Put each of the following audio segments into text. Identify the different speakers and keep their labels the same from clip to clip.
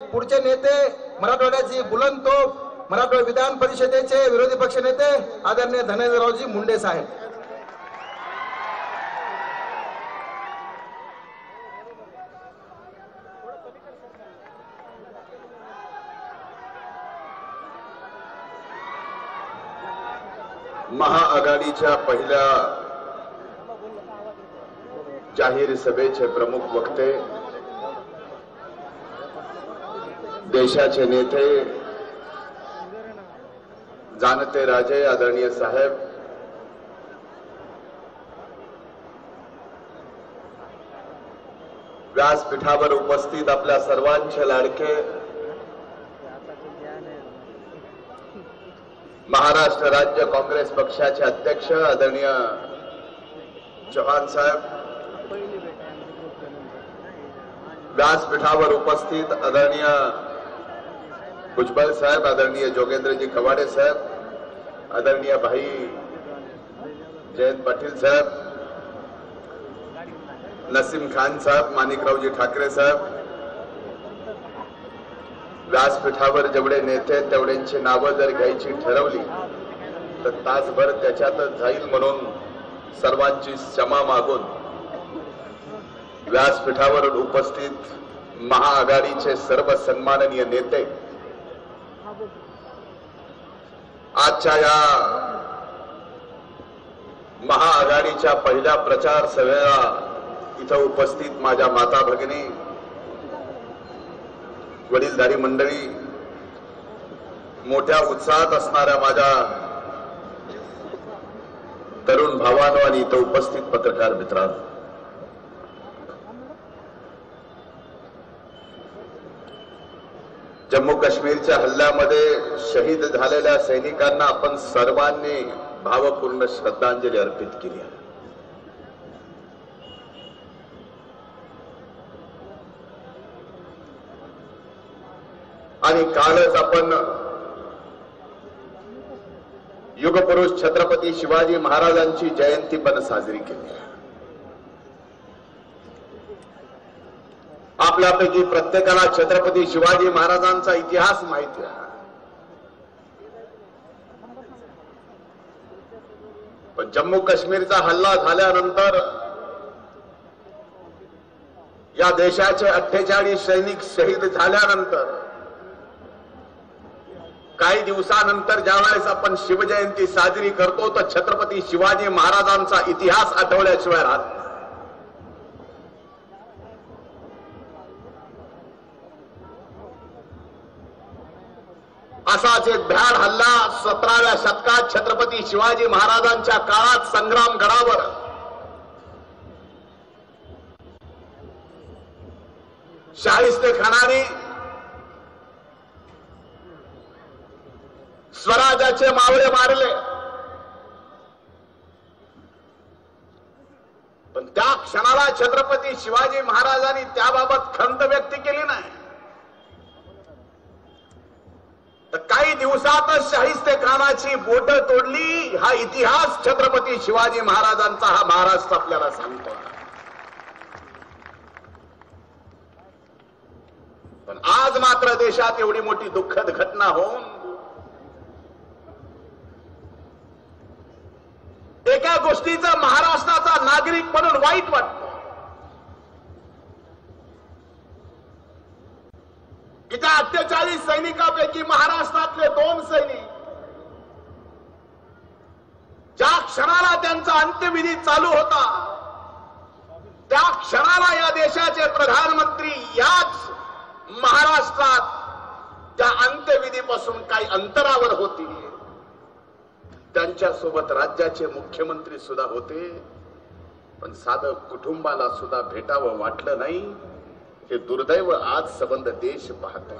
Speaker 1: पुढचे नेते मराठवाड्याची बुलंद तोफ मराठवाडा विधान परिषदेचे विरोधी पक्ष नेते आदरणीय धनंजयरावजी मुंडे साहेब।
Speaker 2: महाआघाडीच्या पहिल्या जाहीर सभेचे प्रमुख वक्ते, देशाचे नेते, जाणते राजे आदरणीय साहेब, व्यासपीठावर उपस्थित आपल्या सर्वांचे लाडके महाराष्ट्र राज्य काँग्रेस पक्षाचे अध्यक्ष आदरणीय चव्हाण साहेब, व्यासपीठावर उपस्थित आदरणीय भुजबळ साहेब, आदरणीय जोगेंद्रजी कवाडे साहेब, आदरणीय भाई जयंत पाटील साहेब, नसीम खान साहेब, माणिकरावजी ठाकरे साहेब, व्यासपीठावर जेवढे नेते तेवढ्यांची नावं जर घ्यायची ठरवली तर तासभर त्याच्यातच जाईल, म्हणून सर्वांची क्षमा मागून व्यासपीठावर उपस्थित महाआघाडीचे सर्व सन्माननीय नेते आजच्या या महाआघाडीच्या पहिल्या प्रचार सभेला इथं उपस्थित माझ्या माता भगिनी, वडीलधारी मंडळी, मोठ्या उत्साहात असणाऱ्या माझ्या तरुण भावांनो आणि इथं उपस्थित पत्रकार मित्रांनो, जम्मू काश्मीरच्या हल्ल्यामध्ये शहीद झालेल्या सैनिकांना आपण सर्वांनी भावपूर्ण श्रद्धांजली अर्पित केली आहे। आणि कालच आपण युगपुरुष छत्रपती शिवाजी महाराजांची जयंती पण साजरी केली आहे। आपल्यापैकी प्रत्येकाला छत्रपती शिवाजी महाराजांचा इतिहास माहिती आहे, पण जम्मू काश्मीरचा हल्ला झाल्यानंतर या देशाचे 48 सैनिक शहीद झाल्यानंतर काही दिवसानंतर ज्यावेळेस आपण शिवजयंती साजरी करतो तर छत्रपती शिवाजी महाराजांचा इतिहास आठवल्याशिवाय राहत नाही। असाच एक भ्याड हल्ला 17व्या शतकात छत्रपती शिवाजी महाराजांच्या काळात संग्रामगडावर शाहिस्तेखानाने स्वराज्याचे मावळे मारले, पण त्या क्षणाला छत्रपती शिवाजी महाराजांनी त्याबाबत खंत व्यक्त केली नाही। तर काही दिवसातच शाहिस्तेखानाची बोट तोडली। हा इतिहास छत्रपती शिवाजी महाराजांचा हा महाराष्ट्र आपल्याला सांगतो। पण आज मात्र देशात एवढी मोठी दुःखद घटना होऊन एका गोष्टीचा महाराष्ट्राचा नागरिक म्हणून वाईट वाटतं की त्या 48 सैनिकांपैकी महाराष्ट्रातले 2 सैनिक ज्या क्षणाला त्यांचा अंत्यविधी चालू होता त्या क्षणाला या देशाचे प्रधानमंत्री याच महाराष्ट्रात त्या अंत्यविधीपासून काही अंतरावर होती। त्यांच्या सोबत राज्याचे मुख्यमंत्री सुद्धा होते, पण साधं कुटुंबाला सुद्धा भेटावं वाटलं नाही। हे दुर्दैव आज संबंध देश पाहतो।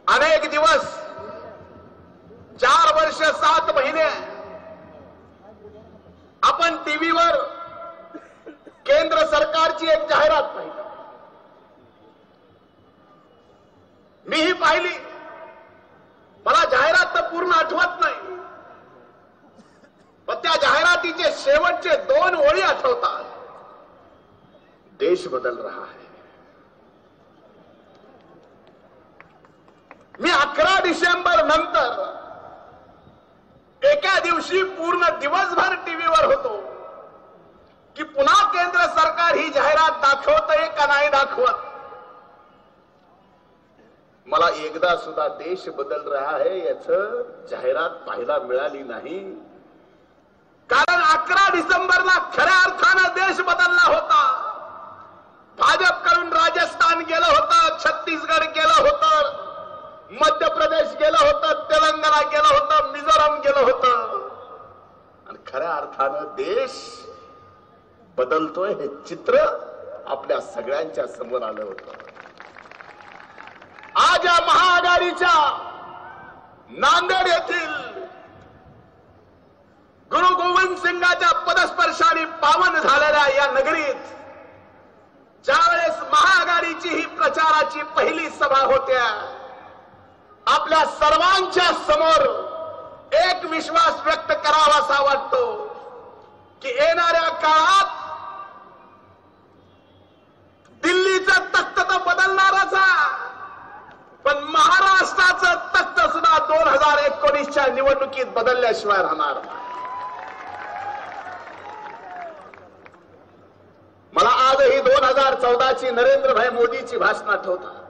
Speaker 2: अनेक दिवस 4 वर्ष 7 महिने आपण टीव्हीवर केंद्र सरकारची एक जाहिरात पाहिली, मीही पाहिली, मला जाहिरात तर पूर्ण आठवत नाही, पण शेवटचे 2 ओळी आठवतात. देश बदल रहा है. मी 11 डिसेंबर नंतर एका दिवशी पूर्ण दिवसभर टीव्हीवर होतो की पुन्हा केंद्र सरकार ही जाहिरात दाखवतंय का नाही दाखवत. मला एकदा सुद्धा देश बदल रहा है याच जाहिरात पाहायला मिळाली नाही. कारण 11 डिसेंबरला खऱ्या अर्थानं देश बदलला होता. भाजपकडून राजस्थान गेलं होतं, छत्तीसगड गेलं होतं, मध्य प्रदेश गेलं होतं, तेलंगणा गेलं होतं, मिझोराम गेलं होतं. आणि खऱ्या अर्थानं देश बदलतोय हे चित्र आपल्या सगळ्यांच्या समोर आलं होतं. आज या महाआघाडीच्या नांदेड येथील गुरु गोविंद सिंगाच्या पदस्पर्शाने पावन झालेल्या या नगरीत ज्यावेळेस महाआघाडीची ही प्रचाराची पहिली सभा होत्या, आपल्या सर्वांच्या समोर एक विश्वास व्यक्त करावासा वाटतो की येणाऱ्या काळात दिल्लीचं तख्त तर बदलणारच आहे, पण महाराष्ट्राचं तख्त सुद्धा 2019च्या निवडणुकीत बदलल्याशिवाय राहणार नाही. मला आजही 2014ची नरेंद्रभाई मोदीची भाषण आठवतात.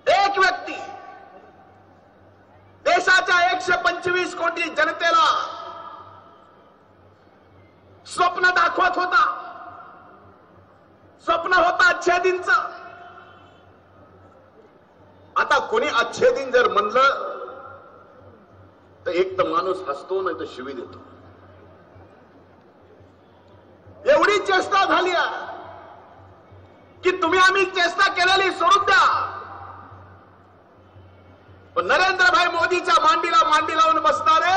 Speaker 2: एक व्यक्ती देशाच्या 125 कोटी जनतेला स्वप्न दाखवत होता. स्वप्न होता अच्छे दिनचं. आता कोणी अच्छे दिन जर म्हणलं तर एक तर माणूस हसतो, नाही तर शिवी देतो. एवढी चेष्टा झाली की तुम्ही आम्ही चेष्टा केलेली सोडून द्या, पण नरेंद्रभाई मोदीच्या मांडीला मांडी लावून बसणारे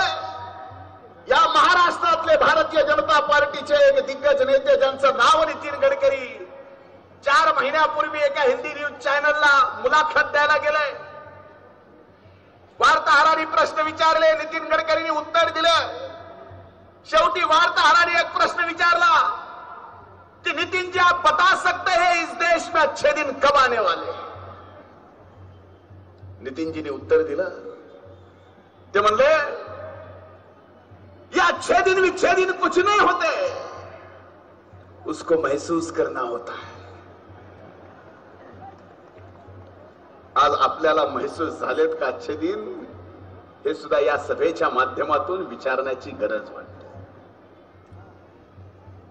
Speaker 2: या महाराष्ट्रातले भारतीय जनता पार्टीचे एक दिग्गज नेते ज्यांचं नाव नितीन गडकरी 4 महिन्यापूर्वी एका हिंदी न्यूज चॅनलला मुलाखत द्यायला गेले. वार्ताहरांनी प्रश्न विचारले, नितीन गडकरींनी उत्तर दिलं. शेवटी वार्ताहरांनी एक प्रश्न विचारला कि नितिन जी आप बता सकते हैं इस देश में अच्छे दिन कब आने वाले. नितिन जी ने उत्तर दिलं. ते म्हणले ये अच्छे दिन विच्छे दिन कुछ नहीं होते, उसको महसूस करना होता है. आज आपल्याला महसूस झालेत का अच्छे दिन, हे सुद्धा या सभेच्या माध्यमातून विचारण्याची गरज वाटते.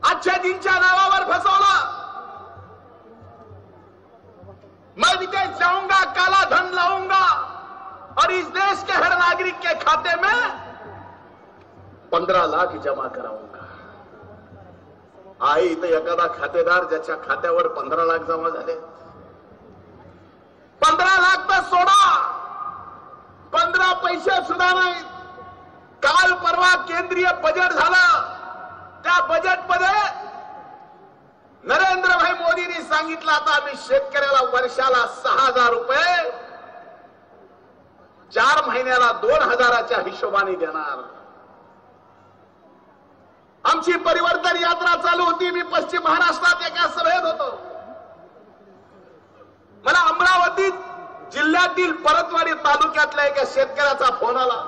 Speaker 2: अच्छे दिनच्या नावावर फसवलं. मैं विदेश जाऊंगा, काला धन लाऊंगा और इस देश के हर नागरिक के खाते में 15 लाख जमा कराऊंगा. आहे इथं एखादा खातेदार ज्याच्या खात्यावर 15 लाख जमा झाले. 15 लाख तर सोडा, 15 पैसे सुद्धा नाहीत. काल परवा केंद्रीय बजेट झालं. त्या बजेटमध्ये नरेंद्रभाई मोदींनी सांगितलं आता आम्ही शेतकऱ्याला वर्षाला 6,000 रुपये, 4 महिन्याला 2,000च्या हिशोबाने देणार. आमची परिवर्तन यात्रा चालू होती. मी पश्चिम महाराष्ट्रात एका सभेत होतो. मला अमरावती जिल्ह्यातील परतवाडी तालुक्यातल्या एका शेतकऱ्याचा फोन आला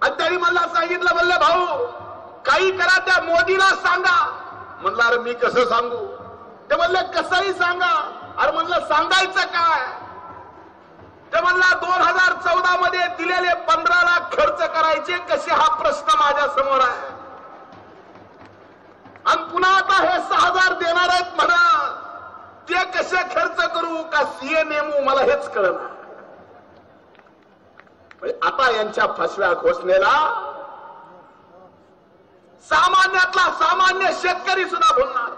Speaker 2: आणि त्यांनी मला सांगितलं, म्हणले भाऊ काही करा त्या मोदीला सांगा. म्हणलं अरे मी कसं सांगू. ते म्हणले कसंही सांगा. अरे म्हणलं सांगायचं काय. ते म्हणला 2014 मध्ये दिलेले 15 लाख खर्च करायचे कसे, हा प्रश्न माझ्या समोर आहे. आणि पुन्हा आता हे 6,000 देणार आहेत म्हणा, ते कसे खर्च करू का सीए नेमू मला हेच कळलं. आता यांच्या फसव्या घोषणेला सामान्यातला सामान्य शेतकरी सुद्धा बोलणार.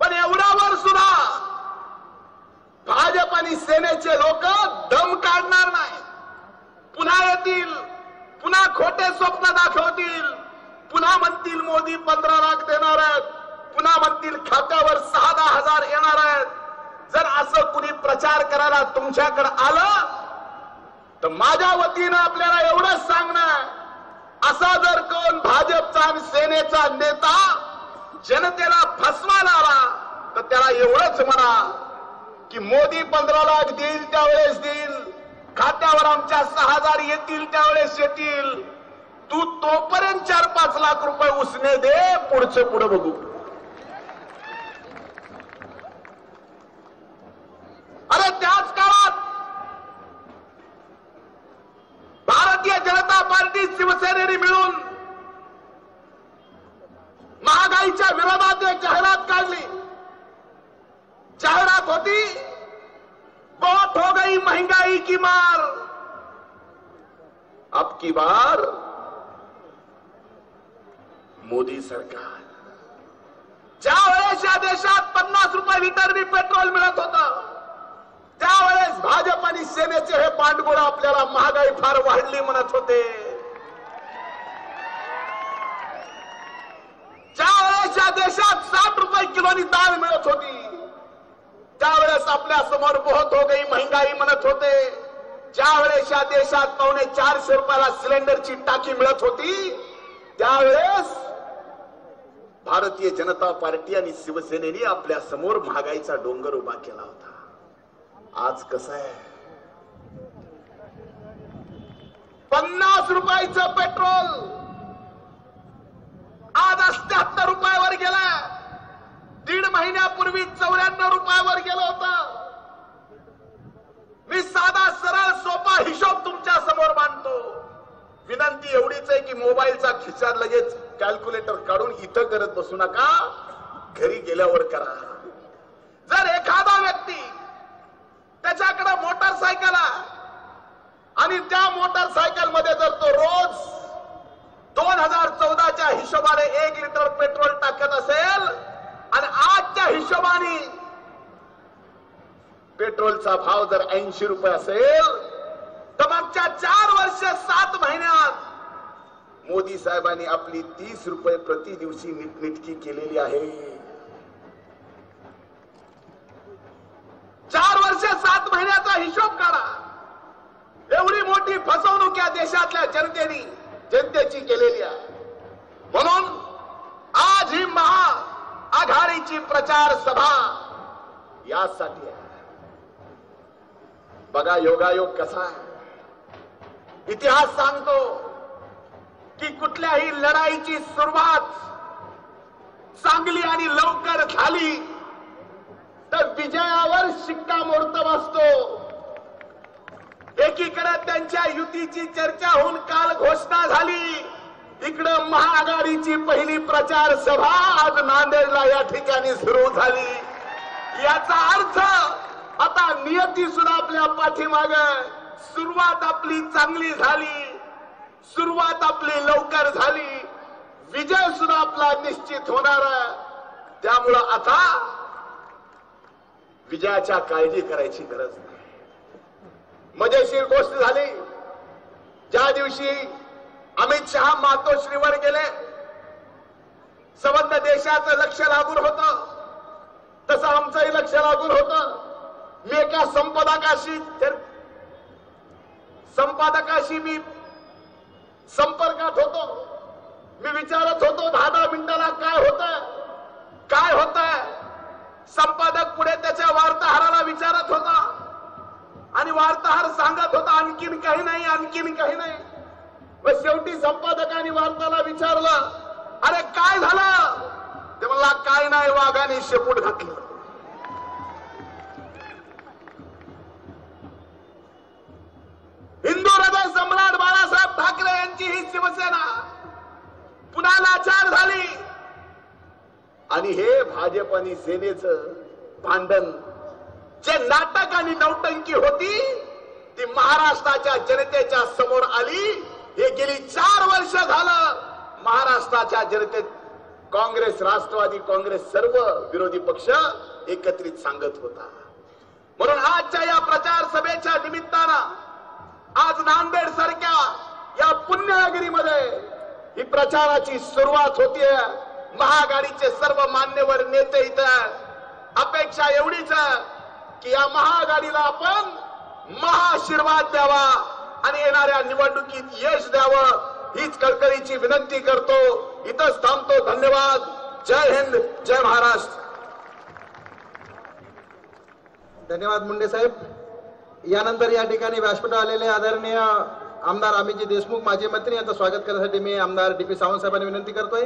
Speaker 2: पण एवढ्यावर सुद्धा भाजप आणि सेनेचे लोक दम काढणार नाही. पुन्हा येतील, पुन्हा खोटे स्वप्न दाखवतील, पुन्हा म्हणतील मोदी 15 लाख देणार आहेत, पुन्हा म्हणतील खात्यावर 6-10 हजार येणार आहेत. जर असं कुणी प्रचार करायला तुमच्याकडे आलं तर माझ्या वतीनं आपल्याला एवढंच सांगणं, असा जर कोण भाजपचा आणि सेनेचा नेता जनतेला फसवायला आला तर त्याला एवढंच म्हणा की मोदी 15 लाख देईल त्यावेळेस देईल, खात्यावर आमच्या 6,000 येतील त्यावेळेस येतील, तू तोपर्यंत 4-5 लाख रुपये उसने दे, पुढचं पुढे बघू. अरे त्याच काळात भारतीय जनता पार्टी शिवसेनेने मिळून महागाईच्या विरोधात एक जाहिरात काढली. जाहिरात होती, बहुत हो गई महंगाई की मार, अब की बार मोदी सरकार. ज्या वेळेस या देशात 50 रुपये लिटरनी पेट्रोल मिळत होतं, त्यावेळेस भाजप आणि सेनेचे हे पांडगुळ आपल्याला महागाई फार वाढली म्हणत होते. ज्या वेळेस या देशात 60 रुपये किलोनी डाळ मिळत होती, त्यावेळेस आपल्या समोर बहुत हो गई महंगाई म्हणत होते. ज्या वेळेस या देशात 450 रुपयाला सिलेंडरची टाकी मिळत होती, त्यावेळेस भारतीय जनता पार्टी आणि शिवसेनेने आपल्या समोर महागाईचा डोंगर उभा केला होता. आज कसं आहे, 50 रुपयाचं पेट्रोल आज 78 रुपयावर गेला. 1.5 महिन्यापूर्वी 94 रुपयावर गेलं होतं. मी साधा सरळ सोपा हिशोब तुमच्या समोर मांडतो. विनंती एवढीच आहे की मोबाईलचा खिशात लगेच कॅल्क्युलेटर काढून इथं करत बसू नका, घरी गेल्यावर करा. जर एखादा व्यक्ती त्याच्याकडे मोटरसायकल आहे आणि त्या मोटरसायकल मध्ये जर तो रोज 2014च्या हिशोबाने 1 लिटर पेट्रोल टाकत असेल आणि आजच्या हिशोबाने पेट्रोलचा भाव जर 80 रुपये असेल, तर मागच्या 4 वर्ष 7 महिन्यात मोदी साहेबांनी आपली 30 रुपये प्रति दिवशी नीटनेटकी केलेली आहे. 4 वर्ष 7 महिन्याचा हिशोब काढा. एवढी मोठी फसवणूक या देशातल्या जनतेची केलेली आहे. म्हणून आज ही महाआघाडीची प्रचार सभा यासाठी आहे. बघा योगायोग कसा आहे. इतिहास सांगतो की कुठल्याही लढाईची सुरुवात चांगली आणि लवकर झाली तर विजयावर शिक्कामोर्तब असतो. एकीकडे त्यांच्या युतीची चर्चा होऊन काल घोषणा झाली, इकडं महाआघाडीची पहिली प्रचार सभा आज नांदेडला या ठिकाणी सुरू झाली. याचा अर्थ आता नियती सुद्धा आपल्या पाठीमागे, सुरुवात आपली चांगली झाली, सुरुवात आपली लवकर झाली, विजय सुद्धा आपला निश्चित होणार. त्यामुळं आता विजयाच्या काळजी करायची गरज नाही. मजेशीर गोष्ट झाली, ज्या दिवशी अमित शहा मातोश्रीवर गेले, संबंध देशाचं लक्ष लागून होतं, तसं आमचंही लक्ष लागून होतं. मी एका संपादकाशी मी संपर्कात होतो. मी विचारत होतो 10-10 मिनिटाला काय होतंय. संपादक पुढे त्याच्या वार्ताहराला विचारत होता आणि वार्ताहर सांगत होता आणखीन काही नाही. मग शेवटी संपादकाने वार्ताला विचारलं, अरे काय झालं? ते म्हणला काय नाही, वाघाने शेपूट घातलं. हिंदू हृदय सम्राट बाळासाहेब ठाकरे यांची ही शिवसेना पुन्हा लाचार झाली आणि हे भाजप आणि सेनेचं भांडण, जे नाटक आणि नौटंकी होती ती महाराष्ट्राच्या जनतेच्या समोर आली. हे गेली 4 वर्ष झालं महाराष्ट्राच्या जनतेत काँग्रेस, राष्ट्रवादी काँग्रेस, सर्व विरोधी पक्ष एकत्रित सांगत होता. म्हणून आजच्या या प्रचार सभेच्या निमित्तानं आज नांदेड सारख्या या पुण्यनगरीमध्ये ही प्रचाराची सुरुवात होतीये. महाआघाडीचे सर्व मान्यवर नेते इथं. अपेक्षा एवढीच की या महाआघाडीला आपण महाआशीर्वाद द्यावा, आणि येणाऱ्या निवडणुकीत यश द्यावं हीच कळकळीची विनंती करतो. इथंच थांबतो. धन्यवाद. जय हिंद, जय महाराष्ट्र.
Speaker 1: धन्यवाद मुंडे साहेब. यानंतर या ठिकाणी व्यासपीठावर आलेले आदरणीय आमदार अमितजी देशमुख माजी मंत्री यांचं स्वागत करण्यासाठी मी आमदार डी.पी. सावंत साहेबांनी विनंती करतोय.